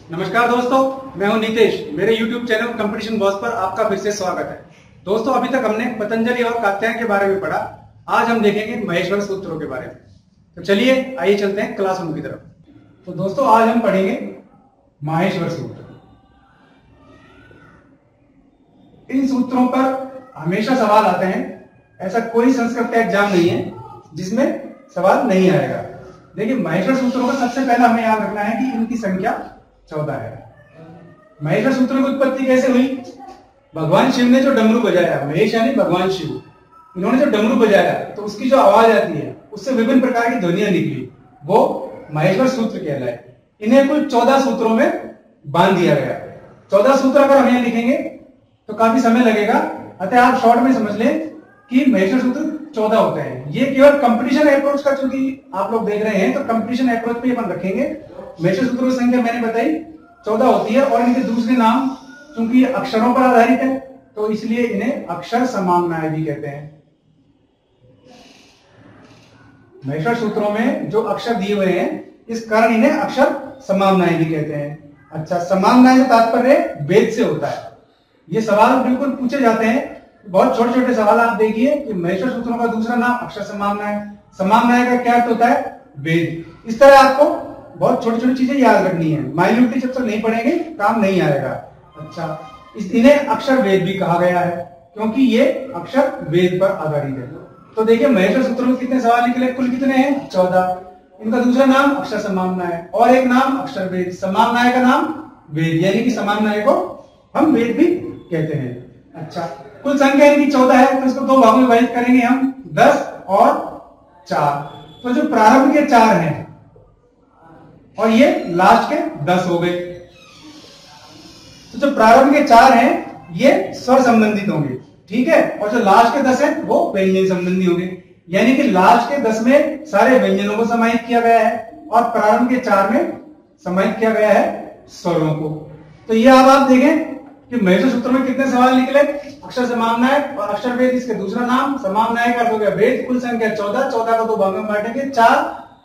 नमस्कार दोस्तों, मैं हूं नीतेश। मेरे YouTube चैनल कंपटीशन बॉस पर आपका फिर से स्वागत है। दोस्तों, अभी तक हमने पतंजलि और कात्यायन के बारे में पढ़ा। आज हम देखेंगे महेश्वर सूत्रों के बारे में। तो चलिए आइए चलते हैं क्लासरूम की तरफ। तो दोस्तों, आज हम पढ़ेंगे माहेश्वर सूत्र। इन सूत्रों पर हमेशा सवाल आते हैं। ऐसा कोई संस्कृत का एग्जाम नहीं है जिसमें सवाल नहीं आएगा। देखिए, महेश्वर सूत्रों का सबसे पहला हमें याद रखना है कि इनकी संख्या 14 है। महेश्वर सूत्रों की उत्पत्ति कैसे हुई? भगवान शिव ने जो डमरू बजाया, महेश यानी भगवान शिव, इन्होंने जो डमरू बजाया तो उसकी जो आवाज आती है उससे विभिन्न प्रकार की ध्वनियां निकली, वो महेश्वर सूत्र कहलाए। इन्हें कुल 14 सूत्रों में बांध दिया गया। 14 सूत्र अगर हम यहां लिखेंगे तो काफी समय लगेगा, अतः आप शॉर्ट में समझ लें कि महेश्वर सूत्र 14 होते हैं। ये केवल कंपटीशन अप्रोच का, चूंकि आप लोग देख रहे हैं तो कंपटीशन अप्रोच पे अपन रखेंगे। महेश्वर सूत्रों की संख्या मैंने बताई 14 होती है, और इनके दूसरे नाम, चूंकि अक्षरों पर आधारित है तो इसलिए इन्हें अक्षर समाम्नाय भी कहते हैं। महेश्वर सूत्रों में जो अक्षर दिए हुए हैं इस कारण इन्हें अक्षर समाम्नाय भी कहते हैं। अच्छा, समाम्नाय से तात्पर्य वेद से होता है। ये सवाल बिल्कुल पूछे जाते हैं, बहुत छोटे छोटे सवाल। आप देखिए कि महेश्वर सूत्रों का दूसरा नाम अक्षर समाम्नाय, समाम्नाय का क्या अर्थ होता है? वेद। इस तरह आपको बहुत छोटी छोटी चीजें याद रखनी है। माइन्यूटली जब तक नहीं पढ़ेंगे काम नहीं आएगा। अच्छा, इन्हें अक्षर वेद भी कहा गया है क्योंकि ये अक्षर वेद पर आधारित है। तो देखिए, महेश्वर सूत्रों में कितने सवाल निकले? कुल कितने हैं? 14। इनका दूसरा नाम अक्षर समाम्नाय और एक नाम अक्षर वेद। समाम्नाय का नाम वेद, यानी कि समाम्नाय को हम वेद भी कहते हैं। अच्छा, कुल संख्या इनकी 14 है तो इसको दो भागों में विभाजित करेंगे हम, 10 और 4। तो जो प्रारंभ के 4 हैं और ये लास्ट के 10 हो गए। तो जो प्रारंभ के 4 हैं ये स्वर संबंधित होंगे, ठीक है, और जो लास्ट के 10 हैं वो व्यंजन संबंधी होंगे। यानी कि लास्ट के 10 में सारे व्यंजनों को समाहित किया गया है और प्रारंभ के 4 में समाहित किया गया है स्वरों को। तो ये अब आप देखें कि महेश्वर सूत्र में कितने सवाल निकले? अक्षर समाम्नाय और अक्षर वेद, इसके दूसरा नाम समाम्नाय का अर्थ हो गया वेद। कुल संख्या 14, 14 को दो भागों में बांटेंगे। 4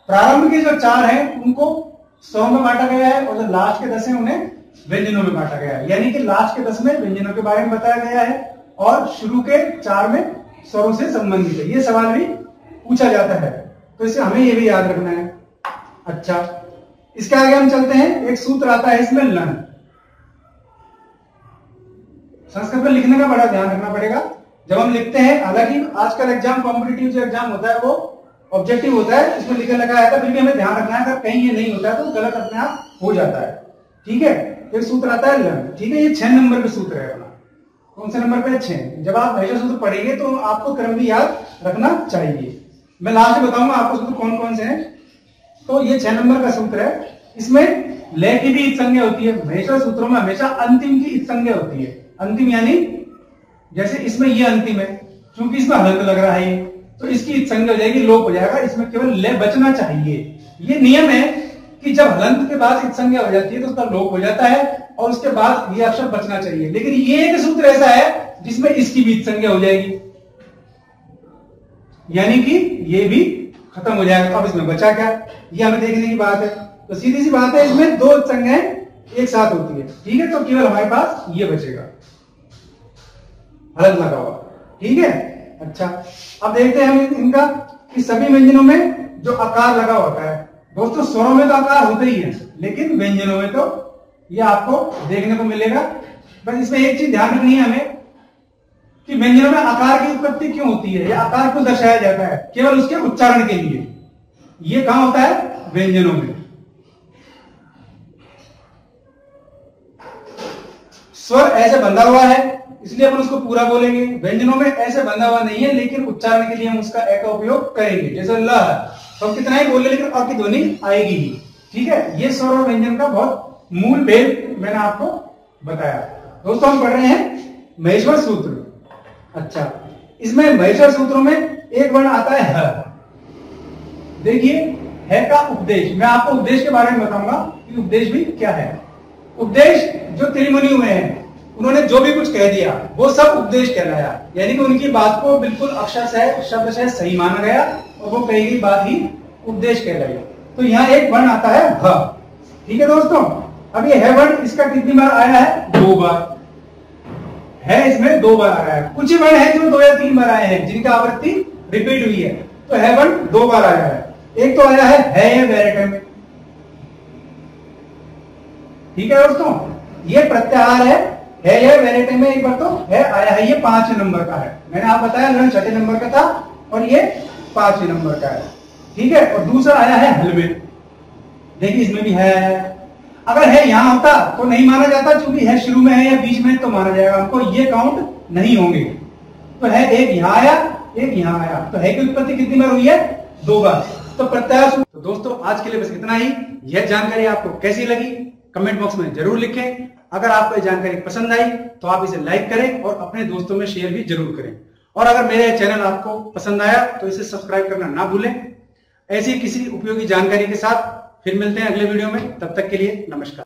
प्रारंभ के जो 4 हैं उनको 100 में बांटा गया है और जो लास्ट के 10 हैं उन्हें व्यंजनों में बांटा गया है। यानी कि लास्ट के 10 में व्यंजनों के बारे में बताया गया है और शुरू के 4 में स्वरों से संबंधित है। ये सवाल भी पूछा जाता है, तो इसे हमें ये भी याद रखना है। अच्छा, इसके आगे हम चलते हैं। एक सूत्र आता है इसमें लन। संस्कृत में लिखने का बड़ा ध्यान रखना पड़ेगा जब हम लिखते हैं। हालांकि आजकल एग्जाम, कॉम्पिटिटिव जो एग्जाम होता है वो ऑब्जेक्टिव होता है, इसमें लिखने लगा है, फिर भी हमें ध्यान रखना है अगर कहीं ये नहीं होता है तो गलत अपने आप हो जाता है। ठीक है, एक सूत्र आता है लन। ठीक है, ये 6 नंबर का सूत्र है अपना। कौन से नंबर पे? 6। जब आप महेश्वर सूत्र पढ़ेंगे तो आपको क्रम भी याद रखना चाहिए। मैं लास्ट में बताऊंगा आपको सूत्र कौन कौन से हैं। तो ये 6 नंबर का सूत्र है। इसमें लय की भी इत संज्ञा होती है। महेश्वर सूत्रों में हमेशा अंतिम की इत संज्ञा होती है। अंतिम यानी जैसे इसमें ये अंतिम है, क्योंकि इसमें हलंत लग रहा है तो इसकी इत संज्ञा हो जाएगी, लोप हो जाएगा। इसमें केवल लय बचना चाहिए। ये नियम है कि जब हलंत के बाद इत संज्ञा हो जाती है तो उसका लोप हो जाता है और उसके बाद ये अक्षर बचना चाहिए। लेकिन ये एक सूत्र ऐसा है जिसमें इसकी भी इत संज्ञा हो जाएगी, यानी कि ये भी खत्म हो जाएगा। अब इसमें बचा क्या, ये हमें देखने की बात है। तो सीधी सी बात है, इसमें 2 संज्ञाएं एक साथ होती है। ठीक है, तो केवल हमारे पास ये बचेगा, हलंत लगा हुआ। ठीक है। अच्छा, अब देखते हैं हम इनका कि सभी व्यंजनों में जो आकार लगा होता है। दोस्तों, स्वरों में तो आकार होते ही है, लेकिन व्यंजनों में तो ये आपको देखने को मिलेगा। बस इसमें एक चीज ध्यान रखनी है हमें कि व्यंजनों में आकार की उत्पत्ति क्यों होती है या आकार क्यों दर्शाया जाता है? केवल उसके उच्चारण के लिए। ये कहां होता है? व्यंजनों में। स्वर ऐसे बंधा हुआ है इसलिए अपन उसको पूरा बोलेंगे। व्यंजनों में ऐसे बंधा हुआ नहीं है, लेकिन उच्चारण के लिए हम उसका ए का उपयोग करेंगे। जैसे ल तो हम कितना ही बोले लेकिन अ की ध्वनि आएगी ही। ठीक है, ये स्वर और व्यंजन का बहुत मूल भेद मैंने आपको बताया। दोस्तों, हम पढ़ रहे हैं महेश्वर सूत्र। अच्छा, इसमें महेश्वर सूत्रों में एक वर्ण आता है ह। देखिए, है का उपदेश। मैं आपको उपदेश के बारे में बताऊंगा कि उपदेश भी क्या है। उपदेश जो त्रिमुनि हुए हैं उन्होंने जो भी कुछ कह दिया वो सब उपदेश कहलाया। यानी कि उनकी बात को बिल्कुल अक्षरशः शब्दशः सही माना गया और वो कही गई बात ही उपदेश कहलाई। तो यहाँ एक वर्ण आता है ह। ठीक है दोस्तों। अब ये है वर्ण, इसका कितनी बार आया है? 2 बार है, इसमें 2 बार आया है। कुछ ही वर्ण है जो 2 या 3 बार आए हैं, जिनका आवृत्ति रिपीट हुई है। तो है वर्ण 2 बार आया है। एक तो आया है ये वेरेटे में, ठीक है दोस्तों, ये प्रत्याहार है ये वेरेटे में। एक बार तो है आया है, ये 5 नंबर का है। मैंने आप बताया वर्ण 6 नंबर का था और ये 5 नंबर का है, ठीक है। और दूसरा आया है हल में, देखिए इसमें भी है। अगर है यहां होता तो नहीं माना जाता, क्योंकि है शुरू में है या बीच में तो माना जाएगा हमको, ये काउंट नहीं होंगे। तो है एक यहां आया, एक यहां आया, तो है की उत्पत्ति कितनी बार हुई है? 2 बार। तो प्रत्याहार। तो दोस्तों आज के लिए बस इतना ही। यह जानकारी आपको कैसी लगी कमेंट बॉक्स में जरूर लिखें। अगर आपको यह जानकारी पसंद आई तो आप इसे लाइक करें और अपने दोस्तों में शेयर भी जरूर करें। और अगर मेरे चैनल आपको पसंद आया तो इसे सब्सक्राइब करना ना भूलें। ऐसी किसी उपयोगी जानकारी के साथ फिर मिलते हैं अगले वीडियो में। तब तक के लिए नमस्कार।